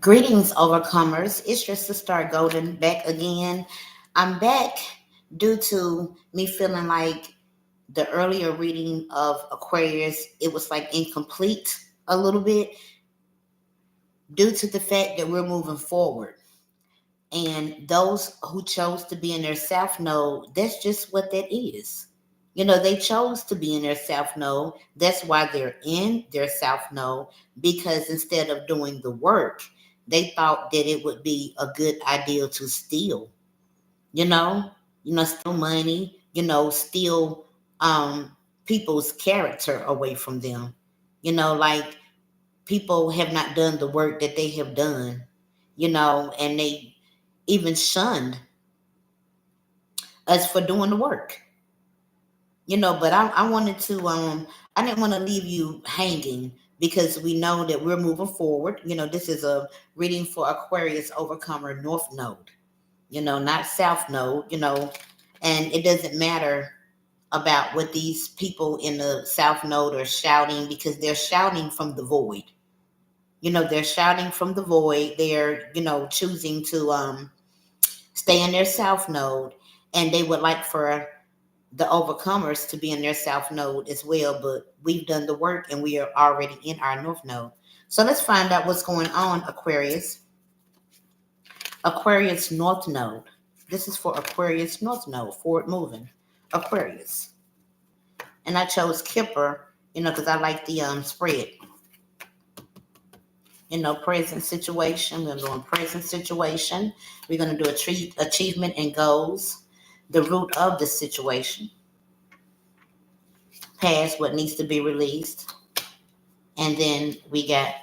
Greetings, overcomers. It's your sister Golden back again. I'm back due to me feeling like the earlier reading of Aquarius, it was like incomplete a little bit due to the fact that we're moving forward. And those who chose to be in their South Node, that's just what that is. They chose to be in their South Node. That's why they're in their South Node, because instead of doing the work, they thought that it would be a good idea to steal, you know, steal money, steal people's character away from them. Like people have not done the work that they have done, and they even shunned us for doing the work. But I wanted to I didn't want to leave you hanging because we know that we're moving forward. This is a reading for Aquarius Overcomer North Node, not South Node, and it doesn't matter about what these people in the South Node are shouting, because they're shouting from the void. They're shouting from the void. They're, choosing to stay in their South Node, and they would like for the overcomers to be in their South Node as well, but we've done the work and we are already in our North Node. So let's find out what's going on, Aquarius. Aquarius North Node. This is for Aquarius North Node, forward moving. Aquarius. And I chose Kipper, because I like the spread. Present situation. We're doing present situation. We're going to do achievement and goals. The root of the situation. Past, what needs to be released. And then we got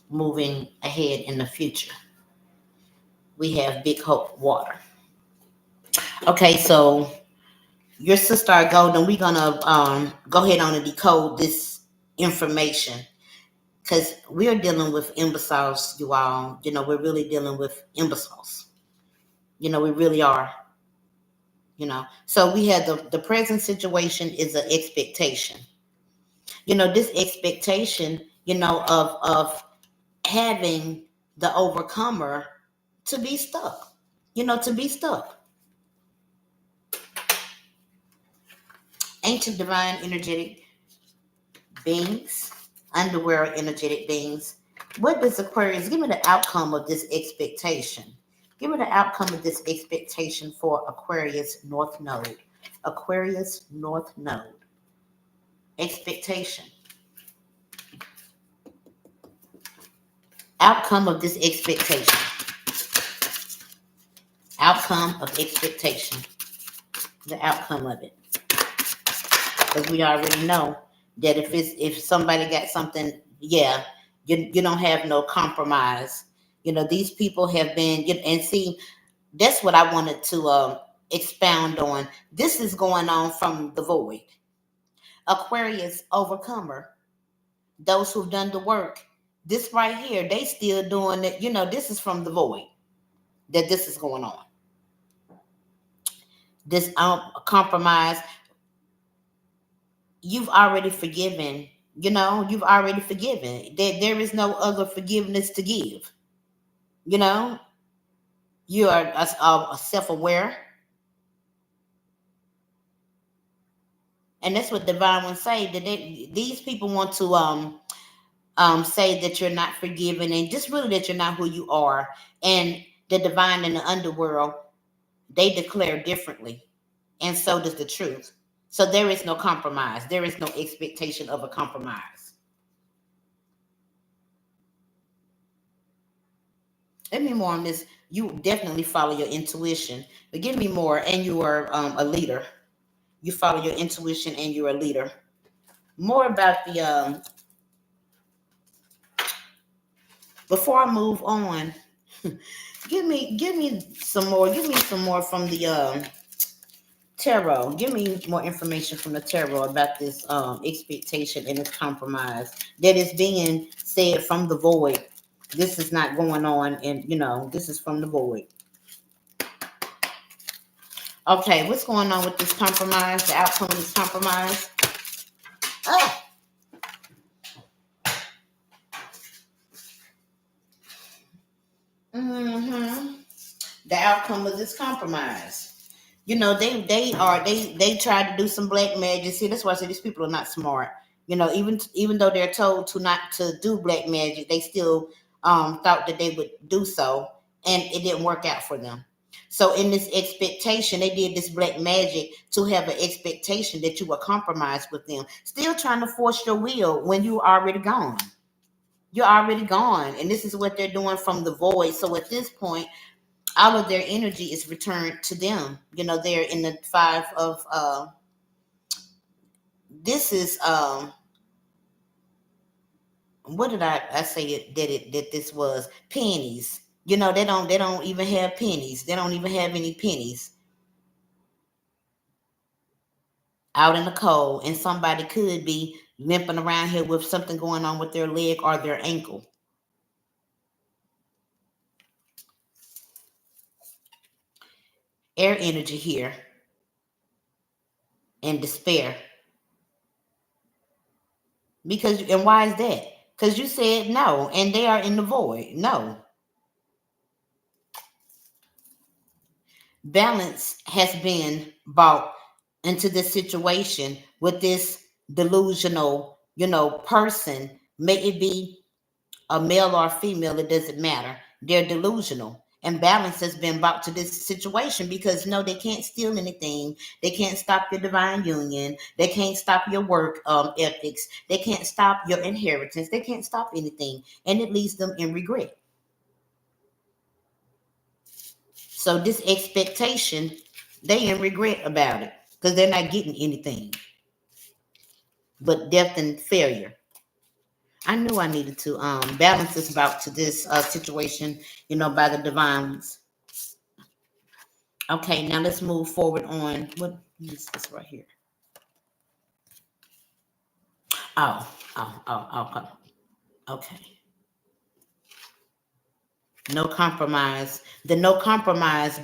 moving ahead in the future. We have Big Hope Water. Okay, so your sister Golden, we're going to go ahead on and decode this information, because we're dealing with imbeciles, you all. We're really dealing with imbeciles. We really are. So we have the present situation is an expectation. This expectation, of having the overcomer to be stuck, to be stuck. Ancient divine energetic beings, underworld energetic beings. What does Aquarius, give me the outcome of this expectation? Give me the outcome of this expectation for Aquarius North Node. Aquarius North Node. Expectation. Outcome of this expectation. Outcome of expectation. The outcome of it. Because we already know that if somebody got something, yeah, you don't have no compromise. These people have been, and see, that's what I wanted to expound on. This is going on from the void. Aquarius Overcomer, those who've done the work, this right here, they still doing it. This is from the void that this is going on. This compromise, you've already forgiven. You've already forgiven. There is no other forgiveness to give. You are self-aware. And that's what divine ones say, that these people want to say that you're not forgiven, and just really that you're not who you are. And the divine and the underworld, they declare differently. And so does the truth. So there is no compromise. There is no expectation of a compromise. Let me more on this. You definitely follow your intuition, but give me more. And you are a leader. You follow your intuition and you're a leader. More about the before I move on, give me some more. Give me some more from the tarot. Give me more information from the tarot about this expectation and this compromise that is being said from the void. This is not going on, and this is from the void. Okay, what's going on with this compromise? The outcome of this compromise? Ah. Hmm. The outcome of this compromise. You know, they tried to do some black magic. See, that's why I say these people are not smart. You know, even though they're told to not to do black magic, they still thought that they would do so, and it didn't work out for them. So in this expectation, they did this black magic to have an expectation that you will compromise with them, still trying to force your will when you already gone. You're already gone, and this is what they're doing from the void. So at this point, all of their energy is returned to them. You know, they're in the five of this is what did I say that this was pennies. You know, they don't even have pennies. They don't even have any pennies out in the cold, and somebody could be limping around here with something going on with their leg or their ankle. Air energy here and despair. Because and why is that? Because you said no, and they are in the void. No. Balance has been brought into this situation with this delusional, person. May it be a male or a female, it doesn't matter. They're delusional. And balance has been brought to this situation because no, they can't steal anything. They can't stop your divine union. They can't stop your work ethics. They can't stop your inheritance. They can't stop anything. And it leaves them in regret. So this expectation, they in regret about it because they're not getting anything but death and failure. I knew I needed to balance this about to this situation, by the divine ones. Okay, now let's move forward on what is this right here? Oh, okay. No compromise. The no compromise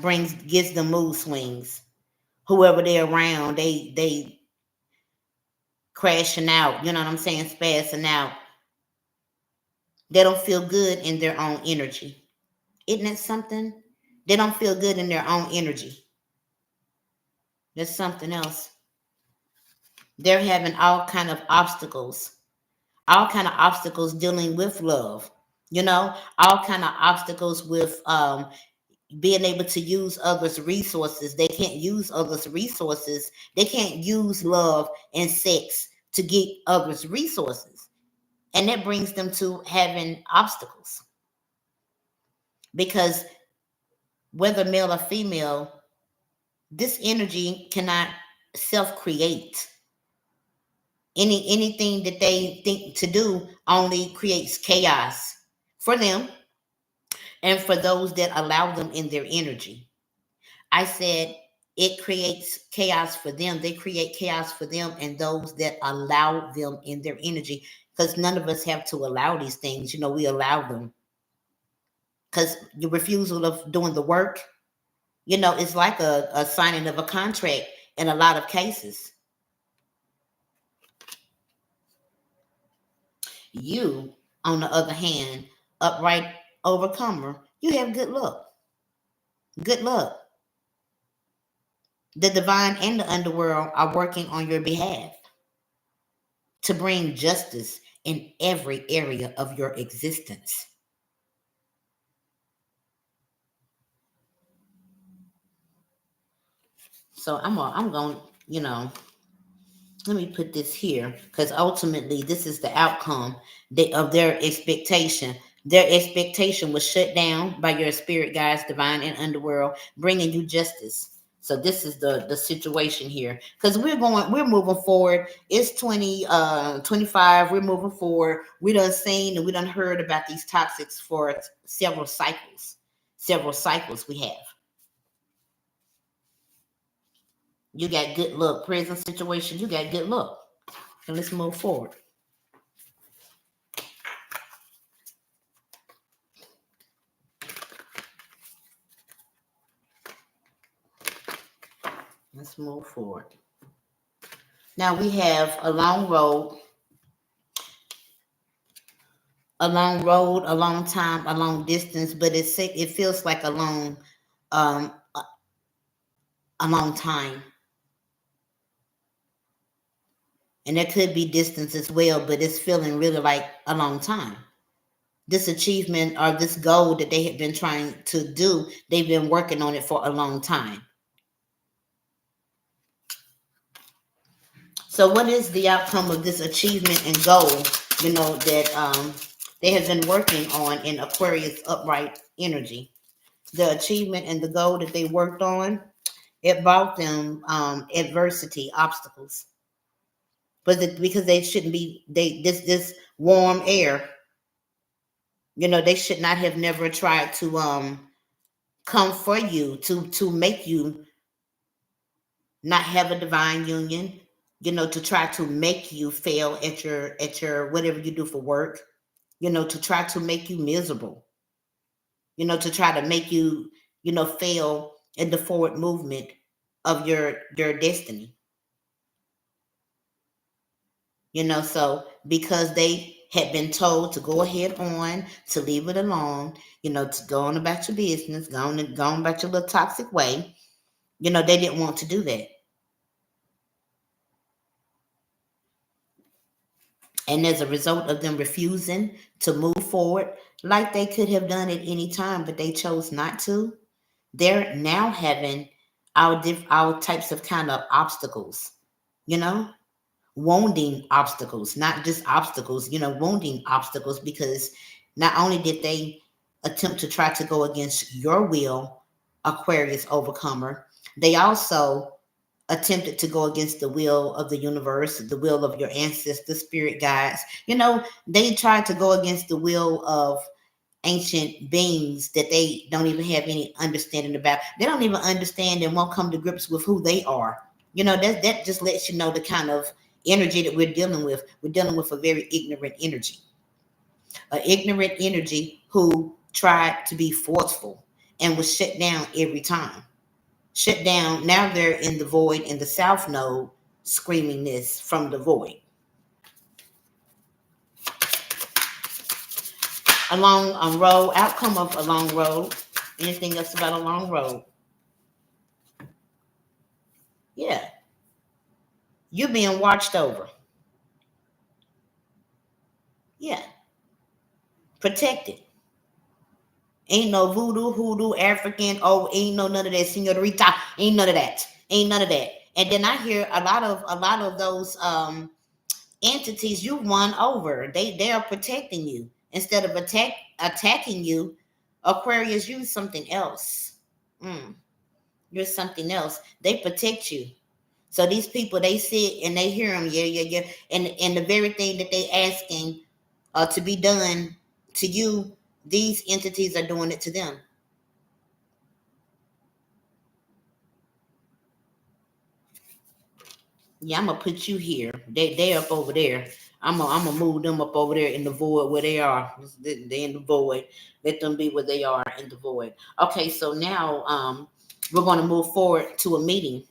gives them mood swings. Whoever they're around, they crashing out. You know what I'm saying? Spazzing out. They don't feel good in their own energy. Isn't it something? They don't feel good in their own energy. There's something else. They're having all kind of obstacles dealing with love. All kind of obstacles with being able to use others' resources. They can't use others' resources. They can't use love and sex to get others' resources. And that brings them to having obstacles. Because whether male or female, this energy cannot self-create. Anything that they think to do only creates chaos for them and for those that allow them in their energy. I said it creates chaos for them. They create chaos for them and those that allow them in their energy. Because none of us have to allow these things. We allow them. Because the refusal of doing the work, it's like a signing of a contract in a lot of cases. You, on the other hand, upright overcomer, you have good luck. Good luck. The divine and the underworld are working on your behalf to bring justice in every area of your existence. So I'm going, let me put this here because ultimately this is the outcome of their expectation. Their expectation was shut down by your spirit guides, divine and underworld, bringing you justice. So this is the situation here because we're moving forward. It's 25. We're moving forward. We done seen and we done heard about these toxics for several cycles. Several cycles we have. You got good luck. Prison situation, you got good luck. And let's move forward. Let's move forward. Now we have a long road. a long road, a long time, a long distance, but it feels like um a long time, and there could be distance as well, but it's feeling really like a long time. This achievement or this goal that they have been trying to do, they've been working on it for a long time. So, what is the outcome of this achievement and goal? That they have been working on in Aquarius upright energy. The achievement and the goal that they worked on, it brought them adversity, obstacles, but because they shouldn't be this warm air. They should not have never tried to come for you to make you not have a divine union. To try to make you fail at your whatever you do for work. To try to make you miserable. To try to make you fail in the forward movement of your destiny. So because they had been told to go ahead on, to leave it alone, to go on about your business, go on about your little toxic way, they didn't want to do that. And as a result of them refusing to move forward, like they could have done at any time, but they chose not to, they're now having our types of kind of obstacles, you know, wounding obstacles, not just obstacles, wounding obstacles, because not only did they attempt to try to go against your will, Aquarius overcomer, they also attempted to go against the will of the universe, the will of your ancestors, spirit guides. They tried to go against the will of ancient beings that they don't even have any understanding about. They don't even understand and won't come to grips with who they are. That just lets you know the kind of energy that we're dealing with. We're dealing with a very ignorant energy, an ignorant energy who tried to be forceful and was shut down every time. Shut down. Now they're in the void in the south node, screaming this from the void. A long road, outcome of a long road. Anything else about a long road? Yeah, you're being watched over. Yeah, protected. Ain't no voodoo, hoodoo, African. Oh, ain't no none of that, senorita. Ain't none of that. Ain't none of that. And then I hear a lot of those entities you won over. They are protecting you instead of attacking you. Aquarius, you're something else. Mm, you're something else. They protect you. So these people, they sit and they hear them, yeah, yeah, yeah, and the very thing that they asking to be done to you, these entities are doing it to them. Yeah, I'm gonna put you here. They up over there. I'm gonna move them up over there in the void where they are. They in the void. Let them be where they are in the void. Okay, so now we're gonna move forward to a meeting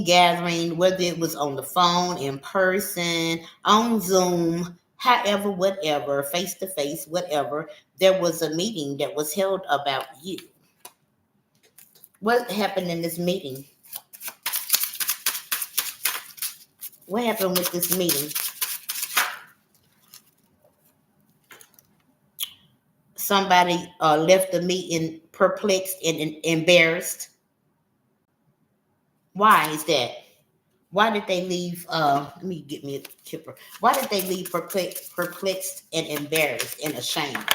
gathering, whether it was on the phone, in person, on Zoom, however, whatever, face to face, whatever. There was a meeting that was held about you. What happened in this meeting? What happened with this meeting? Somebody left the meeting perplexed and embarrassed. Why is that? Why did they leave? Let me get me a kipper. Why did they leave perplexed and embarrassed and ashamed?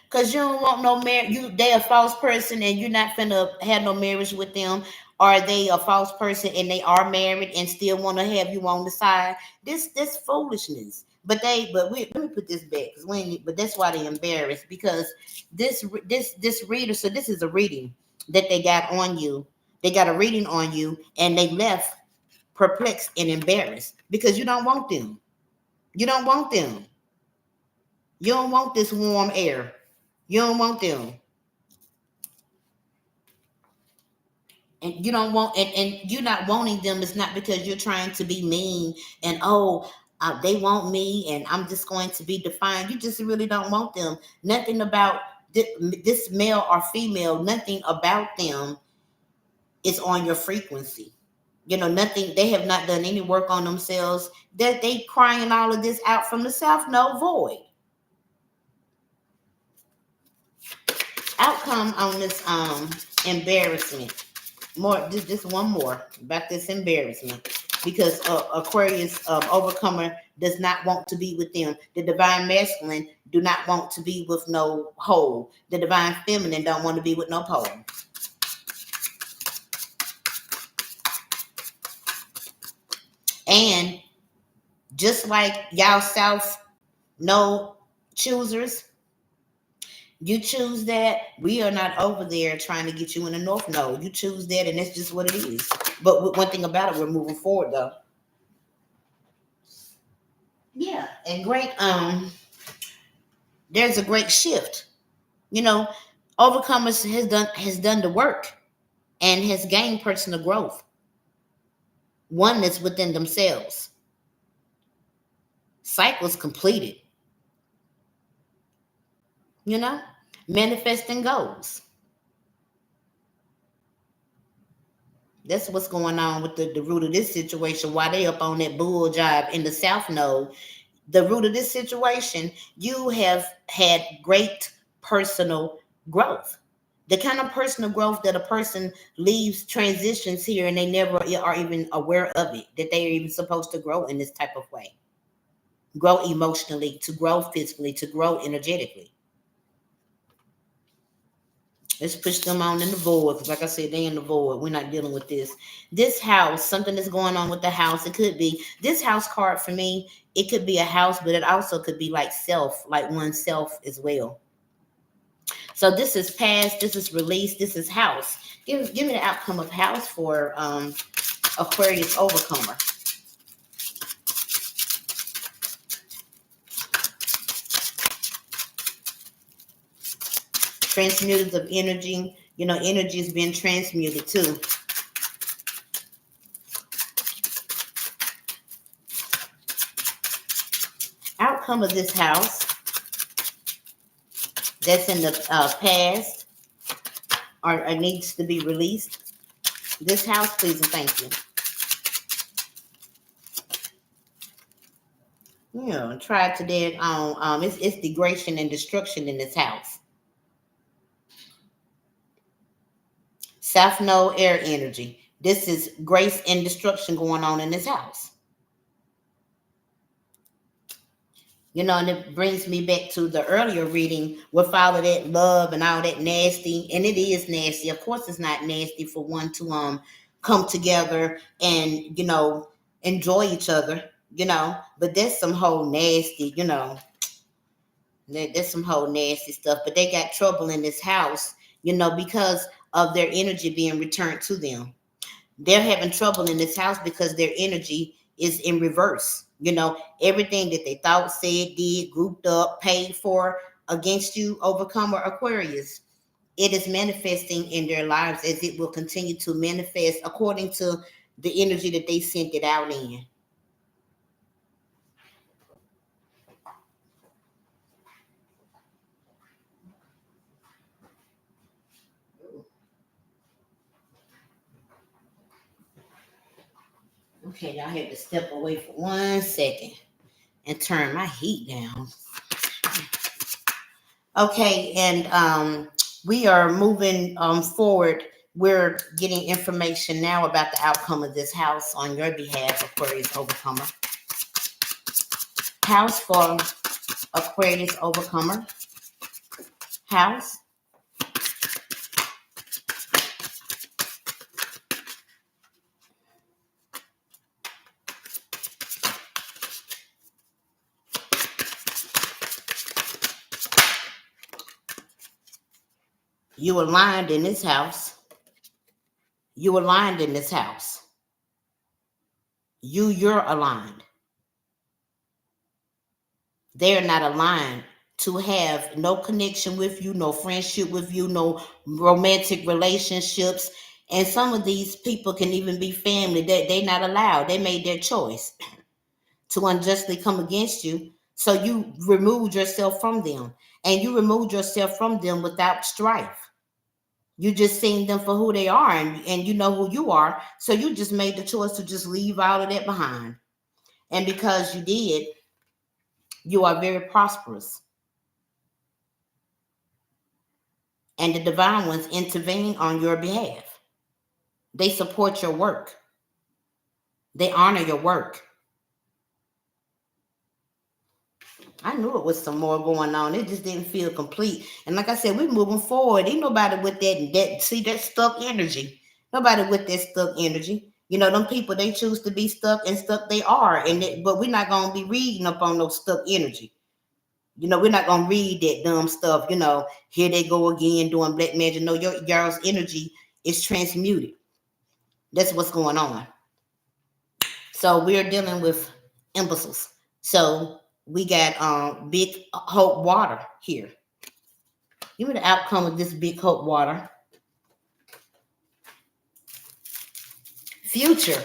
Cause you don't want no marriage. They a false person, and you're not finna have no marriage with them. Are they a false person and they are married and still want to have you on the side? This foolishness. Let me put this back because but that's why they embarrassed, because this reader. So this is a reading that they got on you. They got a reading on you, and they left perplexed and embarrassed because you don't want them. You don't want them. You don't want this warm air. You don't want them. And you don't want, and you're not wanting them. It's not because you're trying to be mean and, oh, they want me and I'm just going to be defiant. You just really don't want them. Nothing about this male or female, nothing about them is on your frequency. Nothing, they have not done any work on themselves. That they crying all of this out from the south, no void. Outcome on this embarrassment. More, just one more about this embarrassment, because Aquarius overcomer does not want to be with them. The divine masculine do not want to be with no hole. The divine feminine don't want to be with no pole. And just like y'all South no choosers, you choose that. We are not over there trying to get you in the North. No, you choose that, and that's just what it is. But one thing about it, we're moving forward though. Yeah, and great. There's a great shift. You know, Overcomers has done the work and has gained personal growth, oneness within themselves, cycles completed. You know, manifesting goals. That's what's going on with the root of this situation. Why they up on that bull job in the South Node. The root of this situation, you have had great personal growth. The kind of personal growth that a person leaves, transitions here, and they never are even aware of it, that they are even supposed to grow in this type of way. Grow emotionally, to grow physically, to grow energetically. Let's push them on in the void. Because like I said, they in the void. We're not dealing with this. This house, something is going on with the house. It could be this house card for me. It could be a house, but it also could be like self, like oneself as well. So this is past, this is release, this is house. Give me the outcome of house for Aquarius overcomer. Transmuters of energy. Energy is being transmuted too. Outcome of this house that's in the past or needs to be released. This house, please and thank you. Try to that on it's degradation and destruction in this house. South Node air energy. This is grace and destruction going on in this house. And it brings me back to the earlier reading with all of that love and all that nasty. And it is nasty. Of course, it's not nasty for one to come together and, enjoy each other, but that's some whole nasty, there's some whole nasty stuff. But they got trouble in this house, because of their energy being returned to them. They're having trouble in this house because their energy is in reverse. Everything that they thought, said, did, grouped up, paid for against you, overcomer Aquarius, it is manifesting in their lives as it will continue to manifest according to the energy that they sent it out in. Okay, y'all had to step away for 1 second and turn my heat down. Okay, and we are moving forward. We're getting information now about the outcome of this house on your behalf, Aquarius Overcomer. House for Aquarius Overcomer. House. You aligned in this house. You aligned in this house. You're aligned. They're not aligned to have no connection with you, no friendship with you, no romantic relationships. And some of these people can even be family that they not allowed. They made their choice to unjustly come against you. So you removed yourself from them. And you removed yourself from them without strife. You just seen them for who they are, and you know who you are. So you just made the choice to just leave all of that behind. And because you did, you are very prosperous. And the divine ones intervene on your behalf. They support your work. They honor your work. I knew it was some more going on. It just didn't feel complete. And like I said, we're moving forward. Ain't nobody with that stuck energy. Nobody with that stuck energy. You know, them people, they choose to be stuck, and stuck they are. But we're not gonna be reading up on no stuck energy. You know, we're not gonna read that dumb stuff. You know, here they go again doing black magic. No, y'all's energy is transmuted. That's what's going on. So we're dealing with imbeciles. So we got big hope water here. Give me the outcome of this big hope water. Future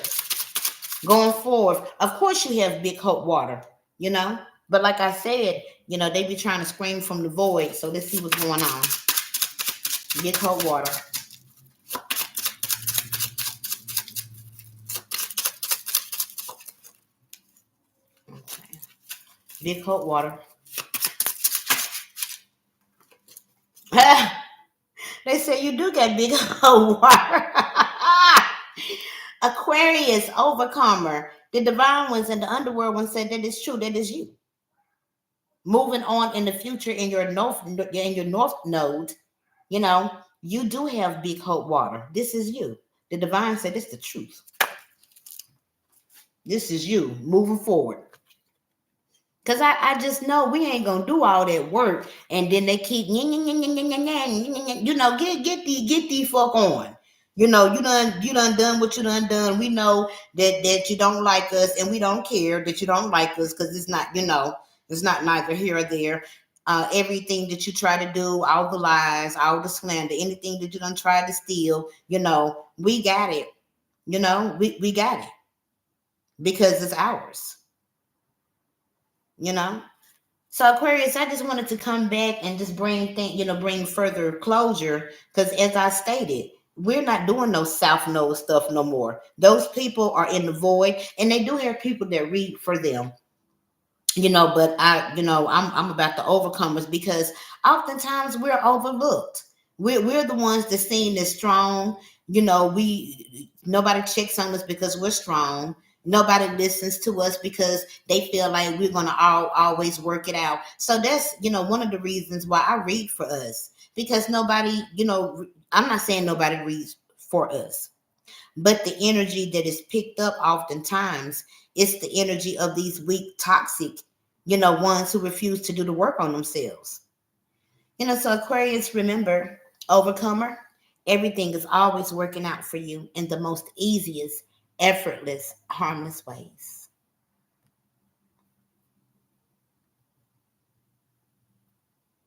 going forward. Of course you have big hope water, you know. But like I said, you know, they be trying to scream from the void. So let's see what's going on. Big hope water. Okay. Big hope water. They say you do got big hope water. Aquarius, overcomer. The divine ones and the underworld ones said that is true. That is you. Moving on in the future in your north node, you know, you do have big hope water. This is you. The divine said it's the truth. This is you moving forward. Cause I just know we ain't gonna do all that work, and then they keep you know, get these fuck on. You know, you done what you done. We know that you don't like us, and we don't care that you don't like us, because it's not, you know, it's not neither here or there. Everything that you try to do, all the lies, all the slander, anything that you done tried to steal, you know, we got it. You know, we got it because it's ours. You know. So Aquarius, I just wanted to come back and just bring further closure, because as I stated, we're not doing no South Node stuff no more. Those people are in the void, and they do have people that read for them. You know, but I'm about the overcomers, because oftentimes we're overlooked. We're the ones that's seen as strong. You know, nobody checks on us because we're strong. Nobody listens to us because they feel like we're gonna always work it out. So that's, you know, one of the reasons why I read for us, because nobody, you know, I'm not saying nobody reads for us, but the energy that is picked up oftentimes is the energy of these weak, toxic, you know, ones who refuse to do the work on themselves. You know, so Aquarius, remember, overcomer, everything is always working out for you in the most easiest, effortless, harmless ways.